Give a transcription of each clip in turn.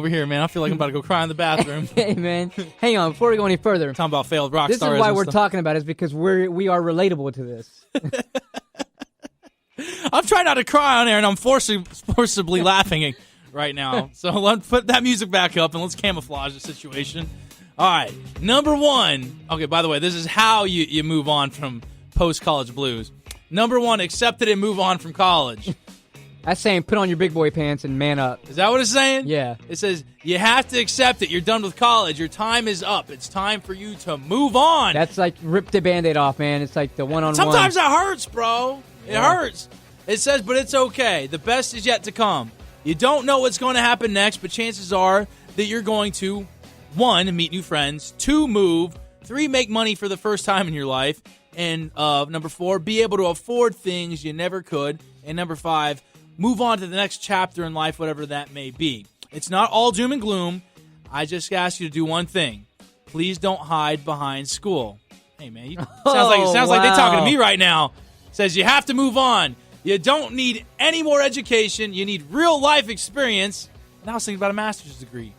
over here, man. I feel like I'm about to go cry in the bathroom. Hey, man. Hang on. Before we go any further. Talking about failed rock stars. stars. This is why we're talking about it, is because we are relatable to this. I'm trying not to cry on air, and I'm forcibly laughing right now. So let's put that music back up, and let's camouflage the situation. All right. Number one. Okay, by the way, this is how you move on from post-college blues. Number one, accept it and move on from college. That's saying put on your big boy pants and man up. Is that what it's saying? Yeah. It says you have to accept it. You're done with college. Your time is up. It's time for you to move on. That's like rip the Band-Aid off, man. It's like the one-on-one. Sometimes that hurts, bro. It hurts. It says, but it's okay. The best is yet to come. You don't know what's going to happen next, but chances are that you're going to, 1, meet new friends, 2, move, 3, make money for the first time in your life, and number 4, be able to afford things you never could, and number 5, move on to the next chapter in life, whatever that may be. It's not all doom and gloom. I just ask you to do one thing. Please don't hide behind school. Hey, man, sounds like they're talking to me right now. Says you have to move on. You don't need any more education. You need real-life experience. And I was thinking about a master's degree.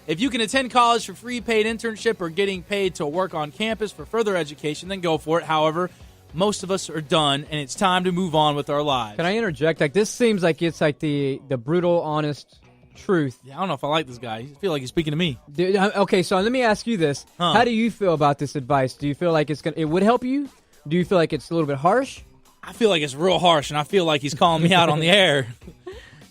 If you can attend college for free paid internship or getting paid to work on campus for further education, then go for it. However, most of us are done, and it's time to move on with our lives. Can I interject? Like, this seems like it's like the brutal, honest truth. Yeah, I don't know if I like this guy. I feel like he's speaking to me. Okay, so let me ask you this. How do you feel about this advice? Do you feel like it would help you? Do you feel like it's a little bit harsh? I feel like it's real harsh, and I feel like he's calling me out on the air.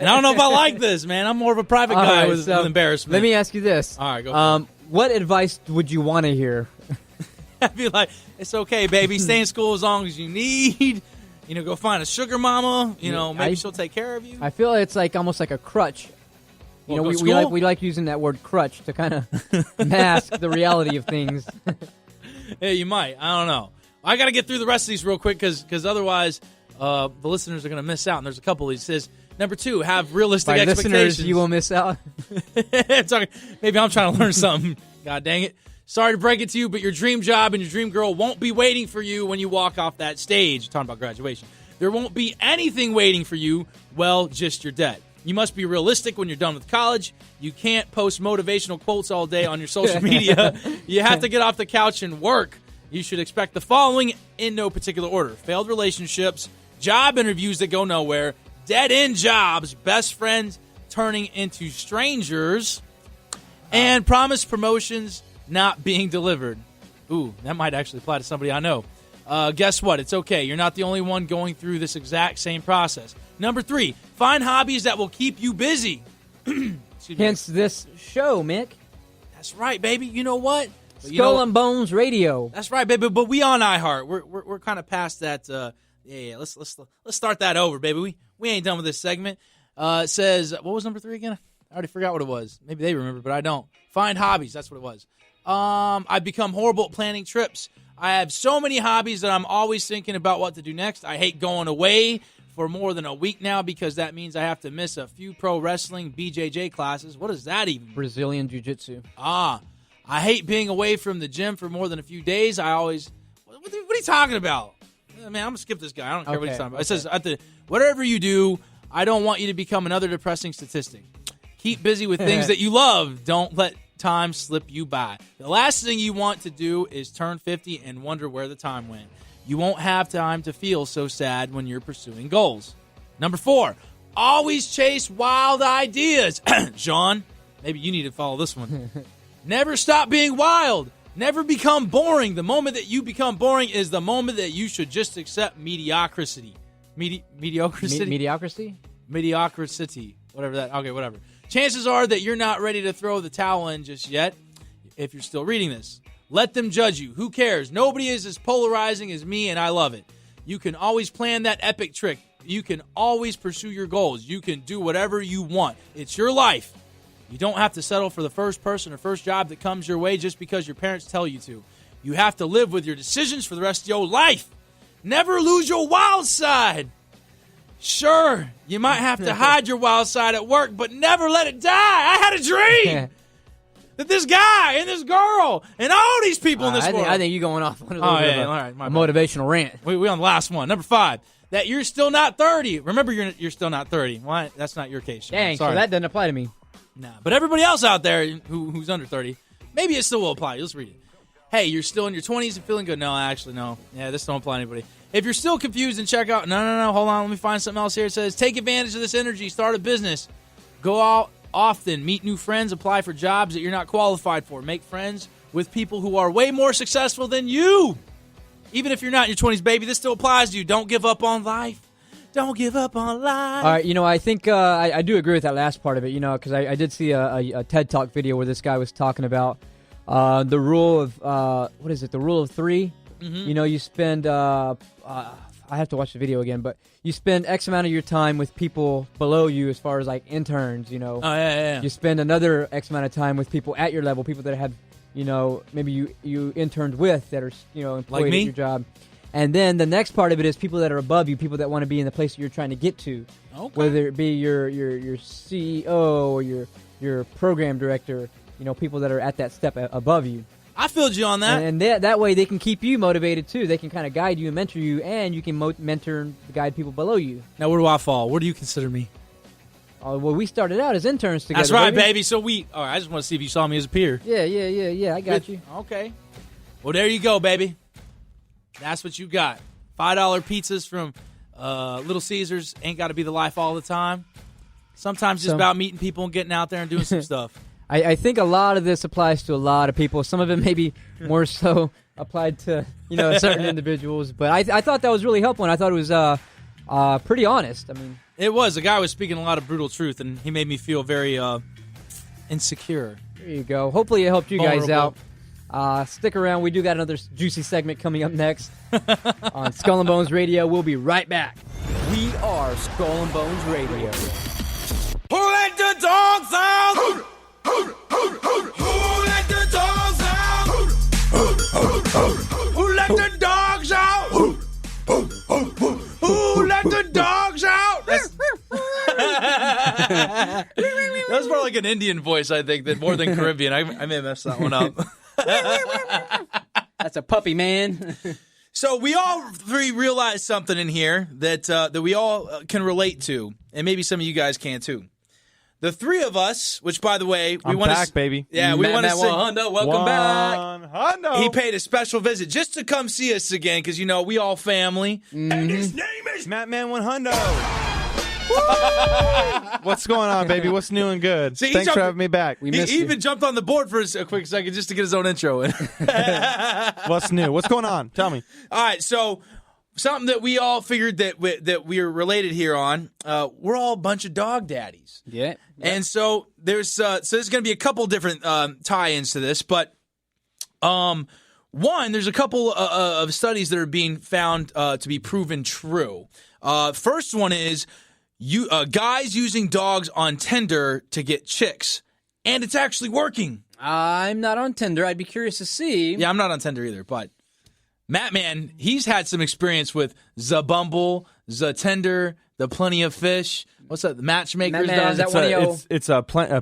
And I don't know if I like this, man. I'm more of a private guy with embarrassment. Let me ask you this. All right, go. What advice would you want to hear? I'd be like, it's okay, baby. Stay in school as long as you need. You know, go find a sugar mama. You know, maybe she'll take care of you. I feel it's like almost like a crutch. You know, we like using that word crutch to kind of mask the reality of things. Hey, you might. I don't know. I got to get through the rest of these real quick because otherwise the listeners are going to miss out. And there's a couple. He says, number 2, have realistic expectations. Listeners, you will miss out. Maybe I'm trying to learn something. God dang it. Sorry to break it to you, but your dream job and your dream girl won't be waiting for you when you walk off that stage. Talking about graduation. There won't be anything waiting for you, well, just your debt. You must be realistic when you're done with college. You can't post motivational quotes all day on your social media. You have to get off the couch and work. You should expect the following in no particular order. Failed relationships, job interviews that go nowhere, dead-end jobs, best friends turning into strangers, and promised promotions not being delivered. Ooh, that might actually apply to somebody I know. Guess what? It's okay. You're not the only one going through this exact same process. Number 3, find hobbies that will keep you busy. Hence this show, Mick. That's right, baby. You know what? Skull and Bones Radio. That's right, baby. But we on iHeart. We're kind of past that. Yeah. Let's start that over, baby. We ain't done with this segment. It says, what was number 3 again? I already forgot what it was. Maybe they remember, but I don't. Find hobbies. That's what it was. I've become horrible at planning trips. I have so many hobbies that I'm always thinking about what to do next. I hate going away for more than a week now because that means I have to miss a few pro wrestling BJJ classes. What is that even? Brazilian Jiu-Jitsu. I hate being away from the gym for more than a few days. I always... What are you talking about? Man, I'm going to skip this guy. I don't care what he's talking about. It says, whatever you do, I don't want you to become another depressing statistic. Keep busy with things that you love. Don't let time slip you by. The last thing you want to do is turn 50 and wonder where the time went. You won't have time to feel so sad when you're pursuing goals. Number 4, always chase wild ideas. John, maybe you need to follow this one. Never stop being wild. Never become boring. The moment that you become boring is the moment that you should just accept mediocrity. Mediocrity? Mediocrity. Whatever that. Okay, whatever. Chances are that you're not ready to throw the towel in just yet if you're still reading this. Let them judge you. Who cares? Nobody is as polarizing as me, and I love it. You can always plan that epic trick. You can always pursue your goals. You can do whatever you want. It's your life. You don't have to settle for the first person or first job that comes your way just because your parents tell you to. You have to live with your decisions for the rest of your life. Never lose your wild side. Sure, you might have to hide your wild side at work, but never let it die. I had a dream that this guy and this girl and all these people in this world. I think you're going off on a motivational rant. We on the last one. Number 5, that you're still not 30. Remember, you're still not 30. Why? That's not your case. Dang, sorry. so that doesn't apply to me. Nah, but everybody else out there who's under 30, maybe it still will apply. Let's read it. Hey, you're still in your 20s and feeling good? No, actually, no. Yeah, this don't apply to anybody. If you're still confused and check out, no, hold on, let me find something else here. It says, take advantage of this energy, start a business, go out often, meet new friends, apply for jobs that you're not qualified for, make friends with people who are way more successful than you. Even if you're not in your 20s, baby, this still applies to you. Don't give up on life. Don't give up on life. All right, I think I do agree with that last part of it, because I did see a TED Talk video where this guy was talking about the rule of, what is it, the rule of three? Mm-hmm. You spend, I have to watch the video again, but you spend X amount of your time with people below you as far as like interns, Oh, yeah. You spend another X amount of time with people at your level, people that have, maybe you interned with that are, employed like me? at your job. And then the next part of it is people that are above you, people that want to be in the place that you're trying to get to. Okay. Whether it be your CEO or your program director, people that are at that step above you. I filled you on that. And that way they can keep you motivated too. They can kind of guide you and mentor you, and you can mentor and guide people below you. Now, where do I fall? Where do you consider me? Well, we started out as interns together. That's right, baby. So all right, I just want to see if you saw me as a peer. Yeah. I got you. Okay. Well, there you go, baby. That's what you got. $5 pizzas from Little Caesars ain't got to be the life all the time. Sometimes it's just about meeting people and getting out there and doing some stuff. I think a lot of this applies to a lot of people. Some of it maybe more so applied to certain individuals. But I thought that was really helpful, and I thought it was pretty honest. I mean, it was. The guy was speaking a lot of brutal truth, and he made me feel very insecure. There you go. Hopefully it helped you guys out. Stick around. We do got another juicy segment coming up next on Skull and Bones Radio. We'll be right back. We are Skull and Bones Radio. Who let the dogs out? Who let the dogs out? Who let the dogs out? Who let the dogs out? That was more like an Indian voice, I think, more than Caribbean. I may have messed that one up. That's a puppy, man. So we all three realized something in here that we all can relate to, and maybe some of you guys can too. The three of us, which by the way, we want back, baby. Yeah, we want to say, MattMan100's, welcome back. MattMan100's. He paid a special visit just to come see us again because we all family. Mm-hmm. And his name is MattMan100's. What's going on, baby? What's new and good? See, Thanks for having me back. We missed He you. even jumped on the board for a quick second just to get his own intro in. What's new? What's going on? Tell me. All right, so something that we all figured that we're related here on. We're all a bunch of dog daddies. Yeah. And so there's going to be a couple different tie-ins to this, but one, there's a couple of studies that are being found to be proven true. First one is guys using dogs on Tinder to get chicks, and it's actually working. I'm not on Tinder. I'd be curious to see. Yeah, I'm not on Tinder either, but MattMan, he's had some experience with the Bumble, the Tinder, the Plenty of Fish. What's that? The Matchmakers. MattMan, is that one of your... It's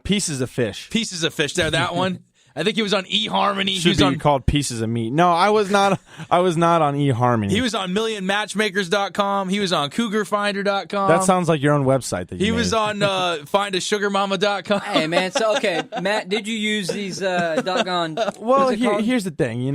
Pieces of Fish. Pieces of Fish. There, that one. I think he was on eHarmony. Should be called Pieces of Meat. No, I was not. I was not on eHarmony. He was on MillionMatchmakers.com. He was on CougarFinder.com. That sounds like your own website. That you He made. was on FindASugarMama.com. Hey, man. So, okay, Matt, did you use these doggone... Well, here's the thing.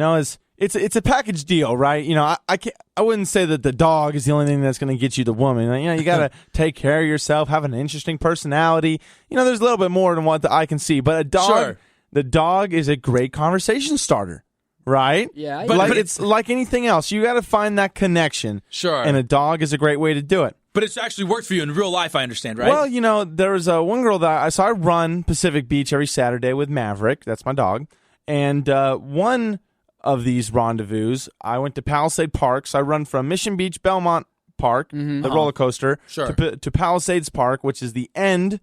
It's a package deal, right? I wouldn't say that the dog is the only thing that's going to get you the woman. You got to take care of yourself, have an interesting personality. There's a little bit more than what the eye can see. But a dog, Sure. The dog is a great conversation starter, right? Yeah. But it's like anything else. You got to find that connection. Sure. And a dog is a great way to do it. But it's actually worked for you in real life, I understand, right? Well, there was one girl that I run Pacific Beach every Saturday with Maverick. That's my dog. And one of these rendezvous, I went to Palisade Park. So I run from Mission Beach, Belmont Park, the roller coaster, Sure. to Palisades Park, which is the end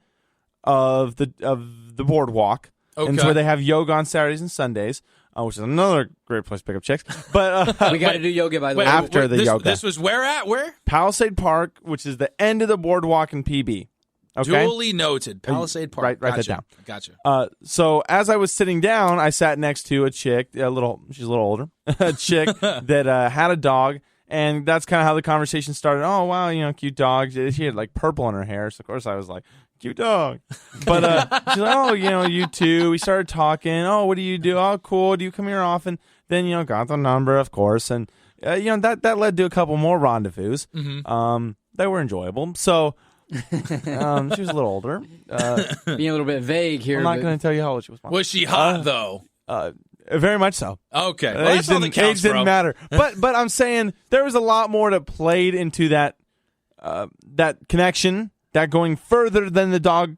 of the boardwalk. Okay. And it's where they have yoga on Saturdays and Sundays, which is another great place to pick up chicks. But We got to do yoga, by the way. after the this, yoga. This was where at? Where? Palisade Park, which is the end of the boardwalk in PB. Okay? Duly noted. Palisade Park. Write that down. Gotcha. So as I was sitting down, I sat next to a chick, she's a little older, a chick that had a dog, and that's kind of how the conversation started. Oh, wow, cute dog. She had like purple in her hair, so of course I was like, cute dog. But she's like, oh, you too. We started talking. Oh, what do you do? Oh, cool. Do you come here often? Then, got the number, of course. And, that led to a couple more rendezvous. They were enjoyable. So she was a little older. Being a little bit vague here. I'm not going to tell you how old she was. Was she hot, though? Very much so. Okay. Well, that's all that counts, age didn't matter. But I'm saying there was a lot more that played into that connection, that going further than the dog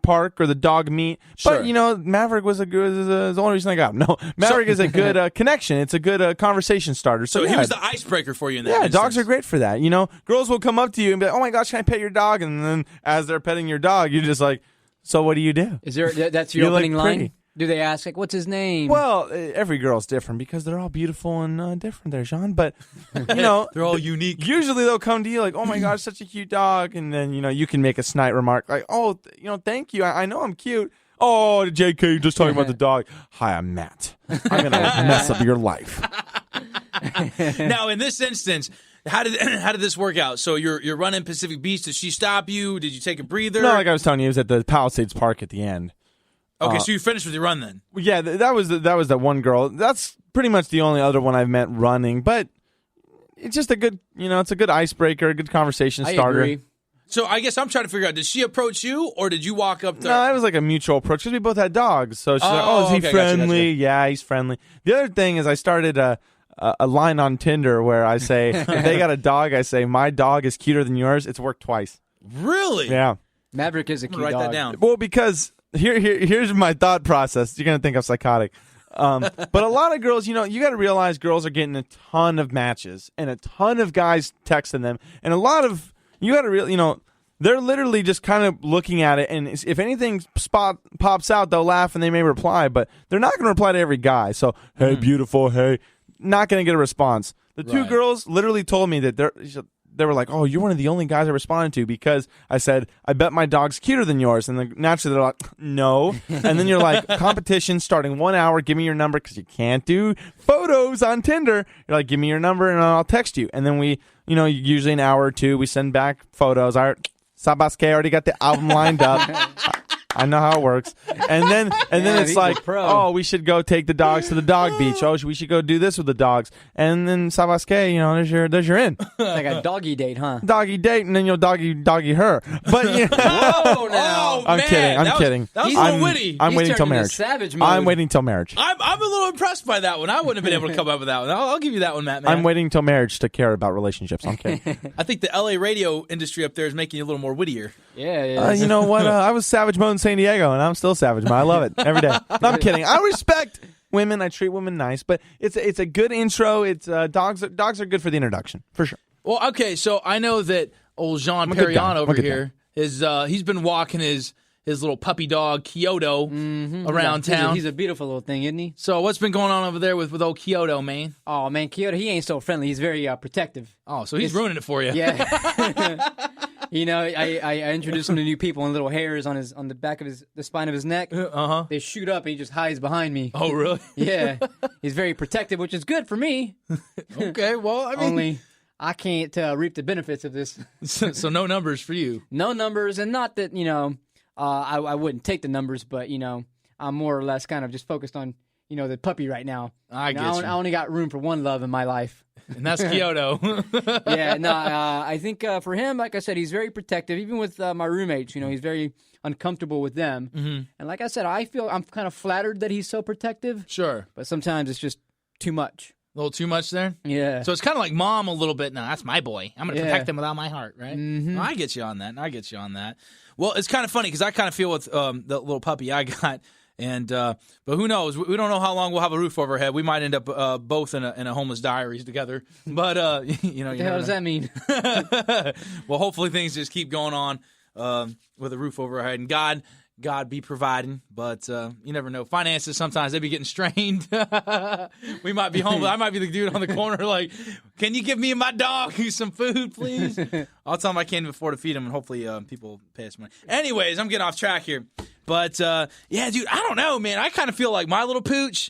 park or the dog meet. Sure. But, Maverick was the only reason I got him. No, Maverick is a good connection. It's a good conversation starter. So he was the icebreaker for you in that instance. Dogs are great for that. Girls will come up to you and be like, oh, my gosh, can I pet your dog? And then as they're petting your dog, you're just like, so what do you do? Is there that's your opening line? Do they ask, like, what's his name? Well, every girl's different because they're all beautiful and different there, Sean. But, they're all unique. Usually they'll come to you like, oh, my gosh, such a cute dog. And then, you can make a snide remark like, oh, thank you. I know I'm cute. Oh, JK, just talking about the dog. Hi, I'm Matt. I'm going to mess up your life. Now, in this instance, how did this work out? So you're running Pacific Beach. Did she stop you? Did you take a breather? No, like I was telling you, it was at the Palisades Park at the end. Okay, so you finished with your run then? Yeah, that was that one girl. That's pretty much the only other one I've met running. But it's just a good, it's a good icebreaker, a good conversation starter. I agree. So I guess I'm trying to figure out, did she approach you or did you walk up to her? No, it was like a mutual approach because we both had dogs. So she's like, oh, is he okay, friendly? Gotcha. Yeah, he's friendly. The other thing is I started a line on Tinder where I say, if they got a dog, I say, my dog is cuter than yours. It's worked twice. Really? Yeah. Maverick is a cute write dog. that down. Well, because here's my thought process. You're going to think I'm psychotic. But a lot of girls, you got to realize girls are getting a ton of matches and a ton of guys texting them. And a lot of, you got to really, they're literally just kind of looking at it. And if anything pops out, they'll laugh and they may reply. But they're not going to reply to every guy. So, hey, beautiful, hey. Not going to get a response. The two girls literally told me that they were like, oh, you're one of the only guys I responded to because I said, I bet my dog's cuter than yours. And then naturally they're like, no. And then you're like, competition starting 1 hour. Give me your number because you can't do photos on Tinder. You're like, give me your number and I'll text you. And then we, usually an hour or two, we send back photos. Sabaske already got the album lined up. I know how it works. And then it's like, oh, we should go take the dogs to the dog beach. Oh, we should go do this with the dogs. And then Sabaske, there's your in. It's like a doggy date, huh? Doggy date, and then you'll doggy her. But Whoa, now. I'm kidding. I'm kidding. That was a little witty. I'm waiting till turned into marriage. savage mode. I'm waiting till marriage. I'm a little impressed by that one. I wouldn't have been able to come up with that one. I'll give you that one, Matt. I'm waiting till marriage to care about relationships. I'm kidding. I think the LA radio industry up there is making you a little more wittier. Yeah. You know what? I was savage mode in San Diego, and I'm still savage mode. I love it every day. No, I'm kidding. I respect women. I treat women nice, but it's a good intro. It's dogs are good for the introduction for sure. Well, okay, so I know that old Jean I'm a good guy. Perrion over here he's been walking his little puppy dog Kyoto around town. He's a beautiful little thing, isn't he? So what's been going on over there with old Kyoto, man? Oh man, Kyoto, he ain't so friendly. He's very protective. Oh, so he's ruining it for you. Yeah. I introduced him to new people and little hairs on the back of the spine of his neck. They shoot up and he just hides behind me. Oh, really? Yeah. He's very protective, which is good for me. Okay, well, I mean, only I can't reap the benefits of this. So no numbers for you. No numbers, and not that I wouldn't take the numbers, but I'm more or less kind of just focused on the puppy right now. I only got room for one love in my life. And that's Kyoto. Yeah, no, I think for him, like I said, he's very protective. Even with my roommates, he's very uncomfortable with them. Mm-hmm. And like I said, I'm kind of flattered that he's so protective. Sure. But sometimes it's just too much. A little too much there? Yeah. So it's kind of like mom a little bit. No, that's my boy. I'm going to protect him with all my heart, right? Mm-hmm. No, I get you on that. Well, it's kind of funny because I kind of feel with the little puppy I got. And but who knows? We don't know how long we'll have a roof over our head. We might end up both in a homeless diaries together. But what the hell does that mean? Well, hopefully things just keep going on with a roof over our head, and God be providing. But you never know. Finances sometimes they be getting strained. We might be homeless. I might be the dude on the corner like, can you give me and my dog some food, please? I'll tell him I can't even afford to feed him, and hopefully people pay us money. Anyways, I'm getting off track here. But, yeah, dude, I don't know, man. I kind of feel like my little pooch,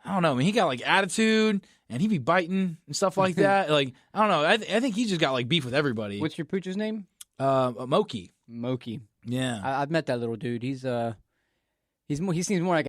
I don't know, man. He got, like, attitude, and he be biting and stuff like that. Like, I don't know. I think he just got, like, beef with everybody. What's your pooch's name? Moki. Moki. Yeah. I've met that little dude. He seems more like